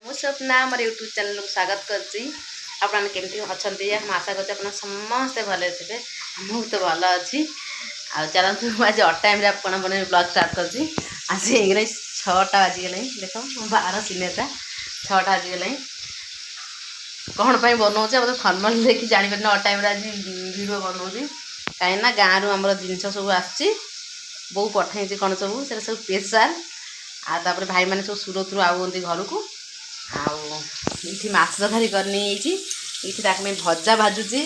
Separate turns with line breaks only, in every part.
मु स्वप्ना मोर YouTube channel को स्वागत करती आपमती अच्छा आशा कर समस्ते भले थे मुझे भल अच्छी चलते आज टाइम आप ब्लॉग स्टार्ट कर आज हो 6टा बाजिगला देख मो बार सिनेटा 6टा बाजिगला कौन पर बनाऊे मतलब थर्मल देखिए जापर टाइम आज वीडियो बनाऊँगी कहीं गाँव रु आम जिन सब आसी बो पठाई कौन सब से सब स्पेशल आपर भाई मैंने सब सूरत रू आउंट घर को आठी माछ तरकारी करनी ये भजा भाजुची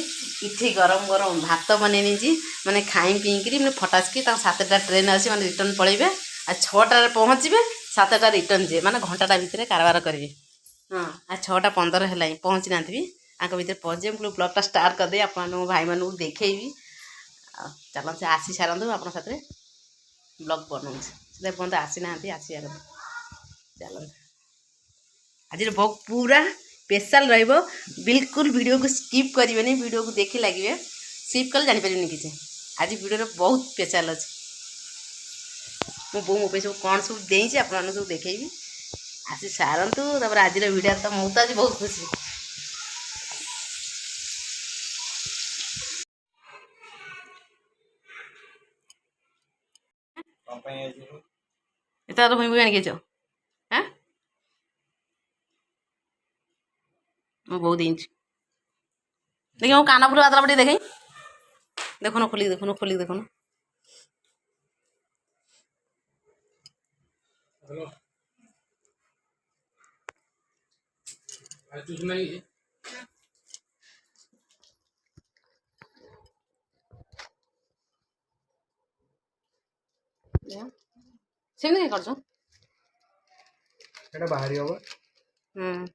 इठी गरम गरम भात बनई मैंने खाई पीकरी मैंने फटासकी 7टा ट्रेन अच्छी मैंने रिटर्न पलैबे आ 6टार पहुँचे 7टा रिटर्न जे मैंने घंटाटा भितर कारबार करेंगे हाँ आज 6:15 है पहुँची ना आंक भितर पहुँचे मुझे ब्लॉगटा स्टार्ट करदे आप भाई मानू देखेबी चलते आसी सारतु आप ब्लॉग बनाऊँ से पहले आसी ना आसिया चलते आज बहुत पूरा स्पेशल रहिबो बिल्कुल वीडियो को स्किप करेंगे वीडियो को देखी लगे स्किप कले जापर किसी आज वीडियो बहुत स्पेशल अच्छे मो बो मो सब कौन सब देसी आप सब देखेबी आसी सारतु आज वीडियो तो मुझे आज बहुत खुशी तो मुझे आनिक हाँ मो बहुत इंच देखिए मो कान पूरा आदला पटे देखे देखो खोलिक देखो सेमती कर
बाहरी हम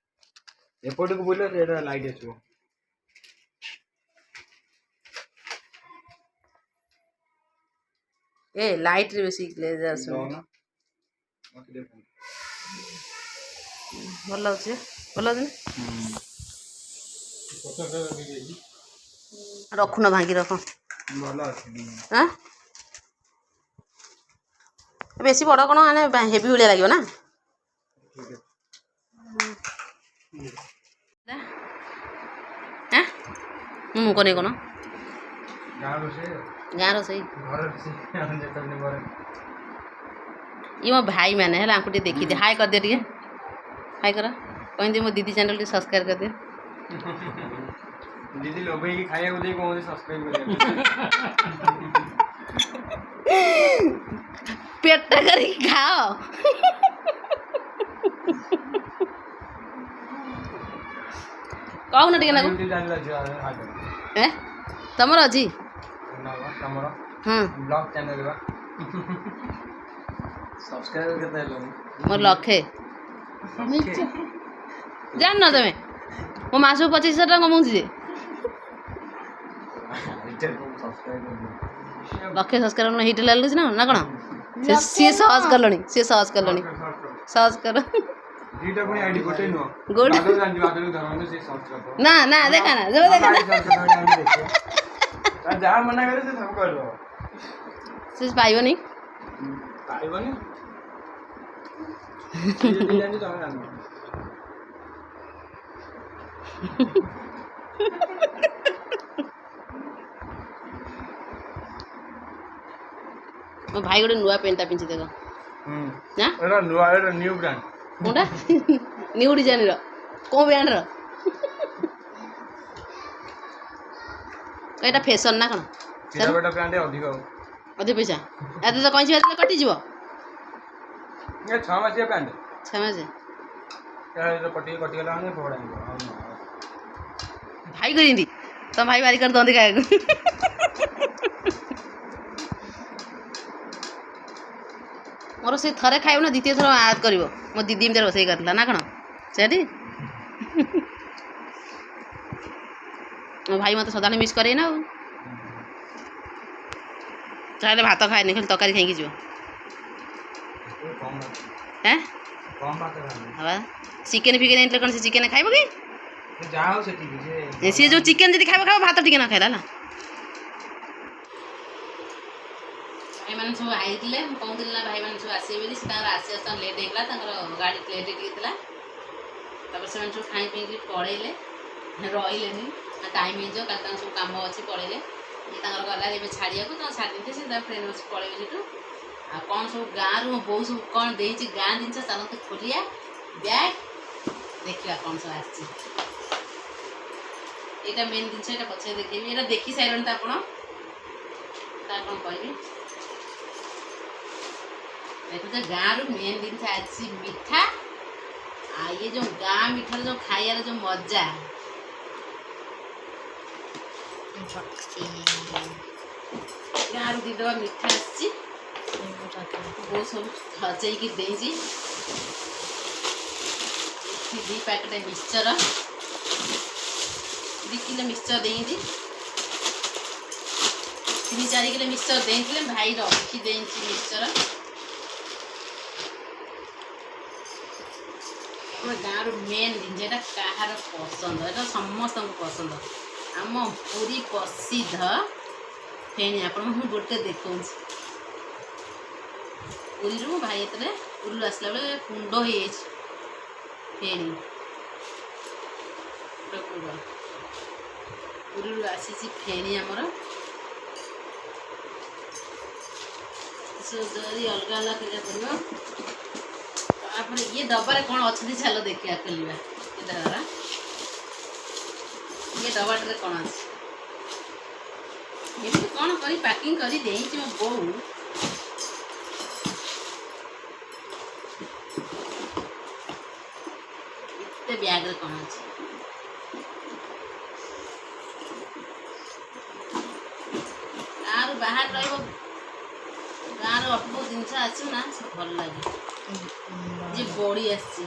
एपट को बोले लाइट आसो
ए लाइट रे बेसी ग्लेज आसो भल अच्छे भल रखुन भांगी रख हाँ बेसी बड़ कौन मैंने हेवी भाया लगे ना मुझे नहीं कौन गाँ रोसई ये मो भाई मैंने है आंकु देखी दे हाय कर दे हाय कर कहीं मो दीदी चैनल टी सब्सक्राइब कर दे
दीदी लोग खाया को दे कौन सब्सक्राइब
पेट कर खाओ कहून टे तमर अच्छी हाँ
ब्लॉग चैनल सब्सक्राइब करते हैं
मोर लक्षे जान न तमें मो मासक 2500 टका कमाऊँ जे लक्षे सब्सक्राइब हिट लगुच ना कौन सी सहज कलनी सहज कर ना ना देखा ना जो देखा
जहाँ मना करे से सब कर दो
से पाइबनी
पाइबनी
मो भाई गोटे नुआ पेंटा पिंची देख ना
एटा नुआ एटा न्यू ब्रांड
कोनटा न्यू डिजाइन रो को ब्रांड रो एटा फैशन ना कोन
सीधा बेटा ब्रांड
अधिक पैसा एत तो कहीं से कटि जीव
ये 6 मासिया ब्रांड
6 मास
यार कटि गला ने फोड़ा
भाई करिंदी तो भाई बारी कर दंदी खाए मोर से थरे खाइब ना द्वितीय थर आद कर मो दीदी एमती रोसई करता ना कौन से मो भाई मत सदा मिस करे ना चाहे भात खाए खाली तरकारी खाई जी चिकेन फिकेन कौन से चिकेन खाइब कि सी जो चिकेन जी खाइब खाइब भात टिके ना खाइला ना भाई मैंने सब आई कहते भाई मैंने सब आसे बोली आस लेट होगा गाड़ी लेट होता ସେମାନେ ସବୁ ଖାଇ ପିଇକି ପଳେଇଲେ, ରହିଲେନି। ଟାଇମ୍ ହେଇଯିବ କାଲି ତାଙ୍କର ସବୁ କାମ ଅଛି, ପଳେଇଲେ। ଇଏ ତାଙ୍କର ଗଲା ଏବେ ଛାଡ଼ିବାକୁ, ତାଙ୍କୁ ଛାଡ଼ି ଦେଇଥିଲେ ସେ ତା ଫ୍ରେଣ୍ଡ ବସି ପଳେଇବେ ସେଠୁ। ଆଉ କ'ଣ ସବୁ ଗାଁରୁ ମୋ ବୋଉ ସବୁ କ'ଣ ଦେଇଛି ଗାଁ ଜିନିଷ, ଚାଲନ୍ତୁ ଖୋଲିବା ବ୍ୟାଗ୍, ଦେଖିବା କ'ଣ ସବୁ ଆସିଛି। ଏଇଟା ମେନ୍ ଜିନିଷ, ଏଇଟା ପଛରେ ଦେଖେଇବି। ଏଇଟା ଦେଖି ସାରିଲେଣି ତ ଆପଣ, ତା କ'ଣ କହିବି। ଦେଖୁଛ ଗାଁରୁ ମେନ୍ ଜିନିଷ ଆସିଛି ମିଠା। ଆଉ ଇଏ ଯେଉଁ ଗାଁ ମିଠାର ଯେଉଁ ଖାଇବାର ଯେଉଁ ମଜା, ଗାଁରୁ 2 ଡବା ମିଠା ଆସିଛି। ବୋଉ ସବୁ ସଜେଇକି ଦେଇଛି। ଏଠି 2 ପ୍ୟାକେଟ ମିକ୍ସଚର, 2 କିଲୋ ମିକ୍ସଚର ଦେଇଛି। 3-4 କିଲୋ ମିକ୍ସଚର ଦେଇଥିଲେ, ଭାଇ ରଖି ଦେଇଛି ମିକ୍ସଚର। ଆମ ଗାଁର ମେନ୍ ଜିନିଷ, ଏଇଟା କାହାର ପସନ୍ଦ, ଏଇଟା ସମସ୍ତଙ୍କୁ ପସନ୍ଦ। ଆମ ପୁରୀ ପ୍ରସିଦ୍ଧ ଫେଣି। ଆପଣଙ୍କୁ ମୁଁ ଗୋଟେ ଦେଖାଉଛି। ପୁରୀରୁ ଭାଇ ଏଥିରେ ପୁରୀରୁ ଆସିଲା ବେଳେ କୁଣ୍ଡ ହେଇଯାଇଛି ଫେଣି। ପୁରୀରୁ ଆସିଛି ଫେଣି ଆମର। ଯଦି ଅଲଗା ଅଲଗା କରିବା ପଡ଼ିବ। ତାପରେ ଇଏ ଡବାରେ କ'ଣ ଅଛନ୍ତି ଚାଲ ଦେଖିବା, ଖୋଲିବା। ଇଏ ଡବାଟାରେ କ'ଣ ଅଛି, ଏମିତି କ'ଣ କରି ପ୍ୟାକିଂ କରି ଦେଇଛି ମୋ ବୋଉ। ଏତେ ବ୍ୟାଗରେ କ'ଣ ଅଛି, ଗାଁରୁ ବାହାରେ ରହିବ, ଗାଁର ଅଳ୍ପ ଜିନିଷ ଆସିବ ନା, ସେ ଭଲ ଲାଗେ। ଯେ ବଡ଼ି ଆସିଛି,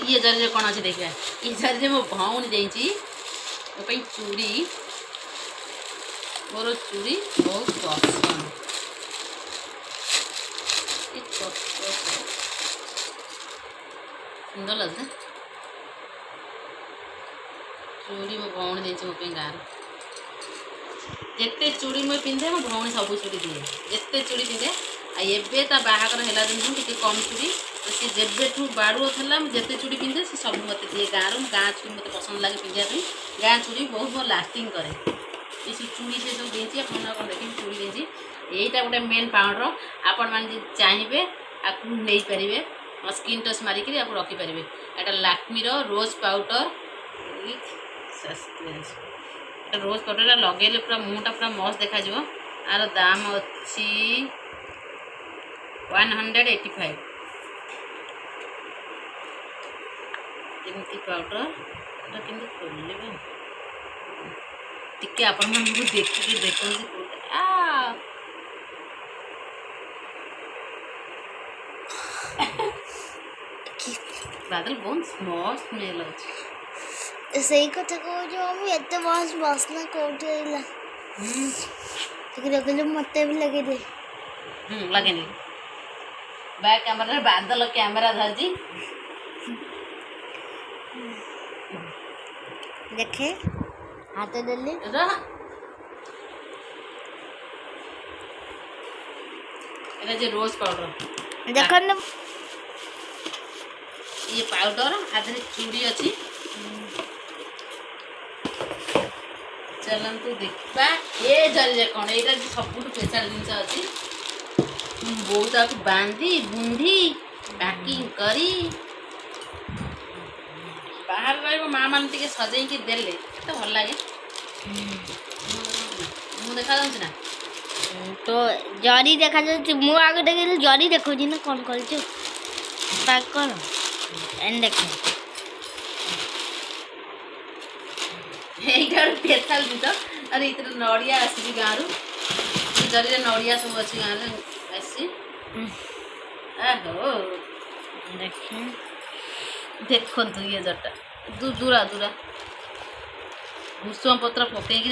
ଇଏ ଜରିରେ କ'ଣ ଅଛି ଦେଖିବା। ଇଏ ଜରିରେ ମୋ ଭଉଣୀ ଦେଇଛି ମୋ ପାଇଁ ଚୁଡ଼ି। ମୋର ଚୁଡ଼ି ବହୁତ ପସନ୍ଦ। ସୁନ୍ଦର ଲାଗୁଛି ନା ଚୁଡ଼ି, ମୋ ଭଉଣୀ ଦେଇଛି ମୋ ପାଇଁ ଗାଁରୁ। ଯେତେ ଚୁଡ଼ି ମୁଁ ପିନ୍ଧେ, ମୋ ଭଉଣୀ ସବୁ ଚୁଡ଼ି ଦିଏ, ଯେତେ ଚୁଡ଼ି ପିନ୍ଧେ। ଆଉ ଏବେ ତା ବାହାଘର ହେଲା ଦିନଠୁ ଟିକେ କମ୍ ଚୁଡ଼ି, ସେ ଯେବେଠୁ ବାଡ଼ୁଅ ଥିଲା ମୁଁ ଯେତେ ଚୁଡ଼ି ପିନ୍ଧେ ସେ ସବୁ ମୋତେ ଦିଏ ଗାଁରୁ। ଗାଁ ଚୁଡ଼ି ମୋତେ ପସନ୍ଦ ଲାଗେ ପିନ୍ଧିବା ପାଇଁ। ଗାଁ ଚୁଡ଼ି ବହୁତ ଭଲ ଲାଷ୍ଟିଂ କରେ। ଏ ସବୁ ଚୁଡ଼ି ସେ ସବୁ ଦେଇଛି। ଆପଣ କ'ଣ ଦେଖିବି ଚୁଡ଼ି ଦେଇଛି। ଏଇଟା ଗୋଟେ ମେନ୍ ପାଉଡ଼ର, ଆପଣମାନେ ଯଦି ଚାହିଁବେ ଆକୁ ନେଇପାରିବେ, ସ୍କିନ୍ ଟଚ୍ ମାରିକିରି ଆକୁ ରଖିପାରିବେ। ଏଇଟା ଲାକ୍ମିର ରୋଜ୍ ପାଉଡ଼ର ୱିଥ୍ ସସ୍ପେନ୍ସ। এটা ରୋଜ୍ ପାଉଡ଼ରଟା ଲଗେଇଲେ ପୁରା ମୁହଁଟା ପୁରା ମସ୍ତ ଦେଖାଯିବ। ଆର ଦାମ ଅଛି 185। ଏମିତି ପାଉଡ଼ର, ଏଟା କେମିତି ଖୋଲିବେ ଟିକେ ଆପଣମାନଙ୍କୁ ଦେଖିକି ଦେଖନ୍ତୁ। ବାଦଲ ବହୁତ ମସ୍ତ ସ୍ମେଲ୍ ଅଛି।
ସେଇ କଥା କହୁଛୁ ମମ୍ମି, ଏତେ ମସ୍ତ ବାସ୍ନା କୋଉଠି ଆଇଲା। ଟିକେ ଲଗେଇଲେ ମତେ ବି ଲଗେଇଦେ।
ଲଗେଇନି। ବ୍ୟାକ୍ କ୍ୟାମେରାରେ ବାଦଲ କ୍ୟାମେରା ଧରିଛି।
ଦେଖେ ହାତ ଦେଲି।
এটা যে রোজ পাউডার
ଦେଖନ୍ତୁ
ये पाउडर आधे चूड़ी अच्छी। चलतु देखा ये जरिए कौन यहाँ सब स्पेशल जिनस अच्छी। बहुत बांधी बुंदी पैकिंग करी बाहर रही माँ मान टे सजेकी देले तो भल लगे। मुँह देखा ना
तो जरी देखा जाए मु आगे देखे जरी देखो ना कौन कर देख
स्पेशल जिन अरे इतना नड़िया आसी गाँव जरी नड़िया सब अच्छी गाँव आसी देखु ये जटा दूरा दूरा भूसुम पत्र पकईक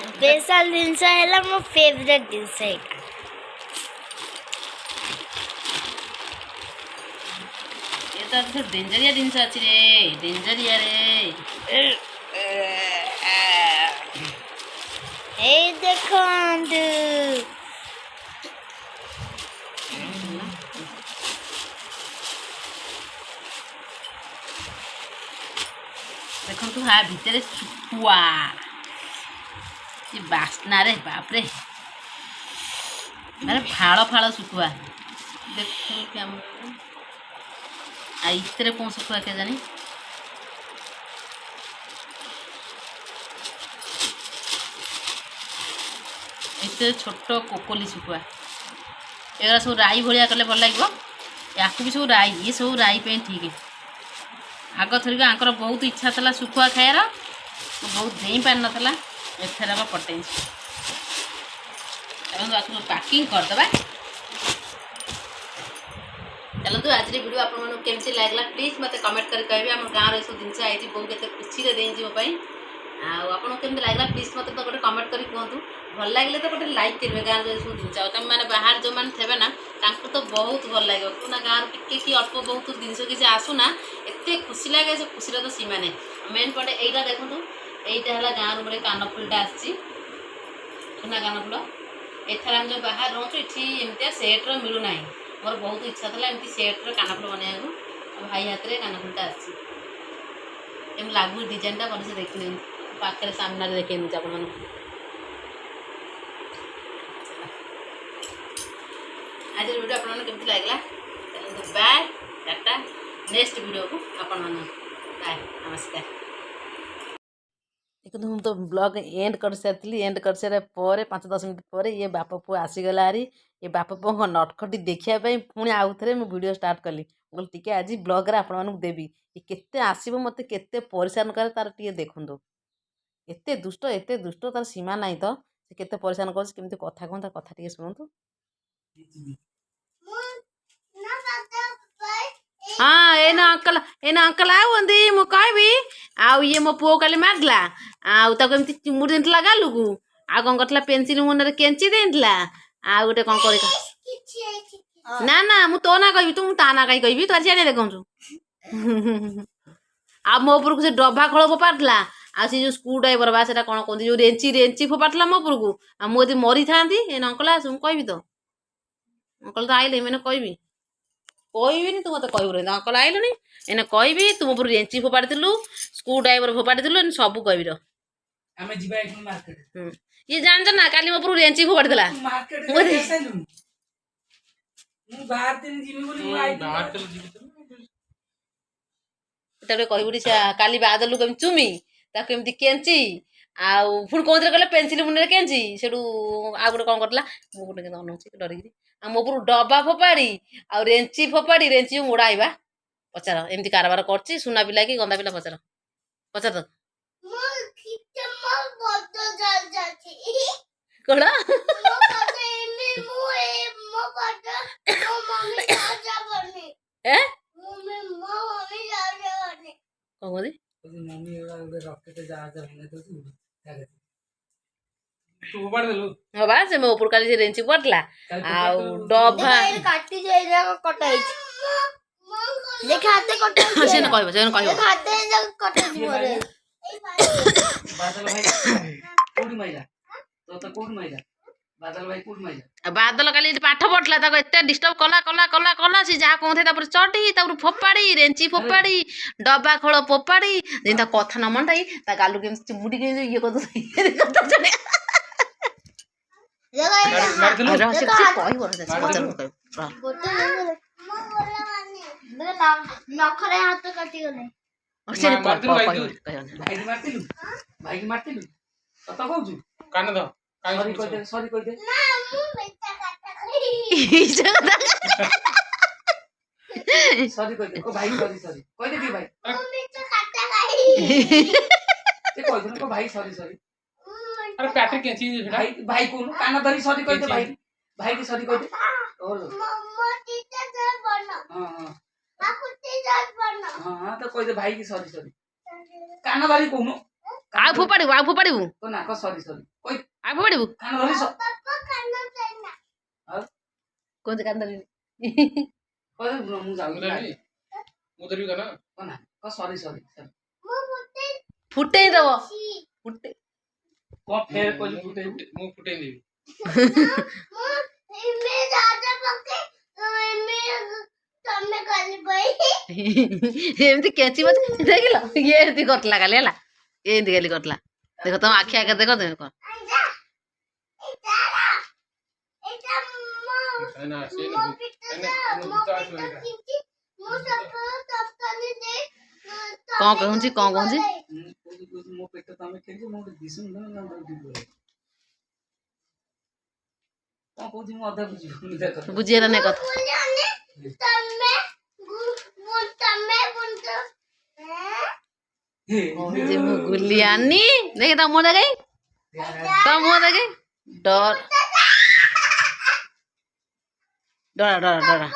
स्पेशल जिनस है मो फेवरेट जिनस
डेंजरिया जिनस अच्छी रे डेंजरिया रे
देखो
ଶୁଖୁଆ ଭିତରେ ଶୁଖୁଆ କି ବାସ୍ନାରେ ବାପରେ ମାନେ ଫାଳ ଫାଳ ଶୁଖୁଆ ଦେଖୁଛନ୍ତି କ୍ୟାମେରା ଆଉ ଏଥିରେ କ'ଣ ଶୁଖୁଆ କେଜାଣି ଏଥିରେ ଛୋଟ କୋକଲି ଶୁଖୁଆ ଏଗୁଡ଼ା ସବୁ ରାଇ ଭଳିଆ କଲେ ଭଲ ଲାଗିବ ୟାକୁ ବି ସବୁ ରାଇ ଇଏ ସବୁ ରାଇ ପାଇଁ ଠିକ୍ ଆଗ ଥରିକ ଆଙ୍କର ବହୁତ ଇଚ୍ଛା ଥିଲା ଶୁଖୁଆ ଖାଇବାର ବହୁତ ଦେଇପାରିନଥିଲା ଏଥରକ ପଟେଇଛି ଚାଲନ୍ତୁ ଆକୁ ପ୍ୟାକିଂ କରିଦେବା ଚାଲନ୍ତୁ ଆଜିର ଭିଡ଼ିଓ ଆପଣମାନଙ୍କୁ କେମିତି ଲାଗିଲା ପ୍ଲିଜ୍ ମୋତେ କମେଣ୍ଟ କରି କହିବେ ଆମ ଗାଁର ଏସବୁ ଜିନିଷ ଆଇଛି ବୋଉ କେତେ ଖୁସିରେ ଦେଇଛି ମୋ ପାଇଁ ଆଉ ଆପଣଙ୍କୁ କେମିତି ଲାଗିଲା ପ୍ଲିଜ୍ ମୋତେ ତ ଗୋଟେ କମେଣ୍ଟ କରି କୁହନ୍ତୁ ଭଲ ଲାଗିଲେ ତ ଗୋଟେ ଲାଇକ୍ କରିବେ ଗାଁର ଏସବୁ ଜିନିଷ ଆଉ ତୁମେମାନେ ବାହାରେ ଯେଉଁମାନେ ଥିବେ ନା ତାଙ୍କୁ ତ ବହୁତ ଭଲ ଲାଗିବ ନା ଗାଁରୁ ଟିକେ କି ଅଳ୍ପ ବହୁତ ଜିନିଷ କିଛି ଆସୁନା ଏତେ ଖୁସି ଲାଗେ ସେ ଖୁସିର ତ ସୀମା ନାହିଁ ମେନ୍ ପଟେ ଏଇଟା ଦେଖନ୍ତୁ ଏଇଟା ହେଲା ଗାଁରୁ ଗୋଟେ କାନଫୁଲଟା ଆସିଛି ସୁନା କାନଫୁଲ ଏଥର ଆମେ ଯେଉଁ ବାହାରେ ରହୁଛୁ ଏଠି ଏମିତିଆ ସେଟ୍ର ମିଳୁନାହିଁ ମୋର ବହୁତ ଇଚ୍ଛା ଥିଲା ଏମିତି ସେଟ୍ର କାନଫୁଲ ବନେଇବାକୁ ଆଉ ଭାଇ ହାତରେ କାନଫୁଲଟା ଆସିଛି ଏମିତି ଲାଗୁଛି ଡିଜାଇନଟା ଭଲସେ ଦେଖିନିଅନ୍ତୁ ପାଖରେ ସାମ୍ନାରେ ଦେଖେଇ ଦେଉଛି ଆପଣମାନଙ୍କୁ ଆଜିର ଭିଡ଼ିଓ ଆପଣମାନଙ୍କୁ କେମିତି ଲାଗିଲା ଚାଲନ୍ତୁ ବାଏ ଟାଟା ନେକ୍ସଟ ଭିଡ଼ିଓକୁ ଆପଣମାନଙ୍କୁ ବାଏ ନମସ୍କାର ଦେଖନ୍ତୁ ମୁଁ ତ ବ୍ଲଗ୍ ଏଣ୍ଡ କରିସାରିଥିଲି ଏଣ୍ଡ କରିସାରିବା ପରେ 5-10 ମିନିଟ୍ ପରେ ଇଏ ବାପ ପୁଅ ଆସିଗଲା ହାରି ଏ ବାପ ପୁଅଙ୍କ ନଟଖଟି ଦେଖିବା ପାଇଁ ପୁଣି ଆଉ ଥରେ ମୁଁ ଭିଡ଼ିଓ ଷ୍ଟାର୍ଟ କଲି ମୁଁ କହିଲି ଟିକେ ଆଜି ବ୍ଲଗ୍ରେ ଆପଣମାନଙ୍କୁ ଦେବି ଏ କେତେ ଆସିବ ମୋତେ କେତେ ପରିଶାନ କରେ ତାର ଟିକେ ଦେଖନ୍ତୁ ଏତେ ଦୁଷ୍ଟ ତାର ସୀମା ନାହିଁ ତ ସେ କେତେ ପରିଶାନ କରୁଛି କେମିତି କଥା କୁହନ୍ତୁ ତା କଥା ଟିକେ ଶୁଣନ୍ତୁ ହଁ ଏଇନା ଅଙ୍କଲ ଆଉନ୍ତି ମୁଁ କହିବି ଆଉ ଇଏ ମୋ ପୁଅ କାଲି ମାରିଥିଲା ଆଉ ତାକୁ ଏମିତି ଚିମୁଡ଼ି ଦେଇଥିଲା ଗାଲକୁ ଆଉ କ'ଣ କରିଥିଲା ପେନ୍ସିଲ ମୁଣ୍ଡରେ କେଞ୍ଚି ଦେଇଥିଲା ଆଉ ଗୋଟେ କ'ଣ କରି ନା ମୁଁ ତୋ ନା କହିବି ତୁ ମୁଁ ତା ନା କାହିଁ କହିବି ତୁ ଆଜି ଜାଣିଆ ଦେଖନ୍ତୁ ଆଉ ମୋ ଉପରକୁ ସେ ଡବା ଖୋଳ ଫୋପାଡ଼ିଥିଲା ଆଉ ସେ ଯେଉଁ ସ୍କ୍ରୁ ଡ୍ରାଇଭର ବା ସେଟା କ'ଣ କହନ୍ତି ଯେଉଁ ରେଞ୍ଚି ଫୋପାଡ଼ିଥିଲା ମୋ ଉପରକୁ ଆଉ ମୁଁ ଯଦି ମରିଥାନ୍ତି ଏଇନା ଅଙ୍କଲ ଆସୁ ମୁଁ କହିବି ତ ଅଙ୍କଲ ତ ଆଇଲେ ଏମାନେ କହିବିନି ତୁ ମୋତେ କହିବୁ ରହି ଅଙ୍କଲ ଆଇଲୁନି ଏଇନା କହିବି ତୁ ମୋ ଉପରୁ ରେଞ୍ଚି ଫୋପାଡ଼ିଥିଲୁ ସ୍କ୍ରୁ ଡ୍ରାଇଭର ଫୋପାଡ଼ିଥିଲୁ ଏମିତି ସବୁ କହିବି ର
ଆମେ ଯିବା ଏଇଠୁ ମାର୍କେଟ
ଇଏ ଜାଣିଛ ନା କାଲି ମୋ ଉପରୁ ରେଞ୍ଚି ଫୋପାଡ଼ିଥିଲା
ମୁଁ ବାହାରଥିଲି ଯିବି ବୋଲି ମୁଁ
ତାପରେ କହିବୁନି ସେ କାଲି ବାଦଲୁ କେମିତି ଚୁମି ତାକୁ ଏମିତି କେଞ୍ଚି ଆଉ ପୁଣି କୋଉଥିରେ କହିଲେ ପେନ୍ସିଲ ମୁଣ୍ଡରେ କେଞ୍ଚି ସେଠୁ ଆଉ ଗୋଟେ କ'ଣ କରିଥିଲା ମୁଁ ଗୋଟେ କେମିତି ଅନଉଛି ଡରିକିରି ଆଉ ମୋ ଉପରୁ ଡବା ଫୋପାଡ଼ି ଆଉ ରେଞ୍ଚି ଫୋପାଡ଼ି ରେଞ୍ଚି ମୋଡ଼ା ଆଇବା ପଚାର ଏମିତି କାରବାର କରୁଛି ସୁନା ପିଲା କି ଗନ୍ଦା ପିଲା ପଚାର ତ କ'ଣ ହଁ ବା ସେ ମୋ ଉପରୁ କାଲି ସେ ରେଞ୍ଚି ପଡ଼ିଥିଲା ଆଉ ଡବା ସେ କହିବ ବାଦଲ କାଲି ପାଠ ପଢିଥିଲା ତାକୁ ଏତେ ଡିଷ୍ଟର୍ବ କଲା ସେ ଯାହା କହୁଥାଏ ତାପରେ ଚଢି ତାପରେ ଫୋପାଡ଼ି ରେଞ୍ଚି ଫୋପାଡ଼ି ଡବା ଖୋଳ ଫୋପାଡ଼ି ଯେମିତି ତା କଥା ନ ମଣ୍ଡାଇ ତା ଗାଲୁ କେମିତି ଚିମୁଡ଼ି କେମିତି ଇଏ
ନଖରେ ହାତ କାଟିଗଲେ
ସରି କହିଦେ ସରି କହିଦେ ଭାଇ ସରି କହିଦେ କି ଭାଇ ଭାଇ ସରି अरे पैटे कैंची भाई भाई को कान धरी सॉरी कहते भाई भाई की सॉरी कहते और मम्मा टीचर जर बनो हां आपको टीचर बनो हां तो कहते भाई की सॉरी कान धरी कहनो
आ फुपाड़ू
तो ना को सॉरी कोई
आ फुपाड़ू
कान धरी
पापा कान देना
और
कौन से कान धरी
अरे मु जाऊ नहीं उधर भी करना ना को सॉरी मु
फुटे दबो फुटे
को फेर कोली फुटे मु फुटे नहीं
मैं ज्यादा पके मैं तमे काली भाई
एमती कैची मत देखिलो ये एमती करतला काली हला ଏମିତି ଖାଲି କରିଥିଲା ଦେଖ ତମ ଆଖି ଆଗରେ ଦେଖ ତମେ କଣ କଣ କହୁଛି
ମୋ ପେଟ ତମେ ଖେଳିଛ ମୁଁ ଦିଶୁନି ନା କଣ କହୁଛି ମୁଁ ଅଧା ବୁଝିବ
ବୁଝିହେଲା ନାଇଁ କଥା କହୁଛି ମୁଁ ଗୁଲି ଆନି ଦେଖି ତମ ମୁହଁ ଦେଖି ତମ ମୁହଁ ଦେଖି ଡର ଡରା ଡରା ଡରା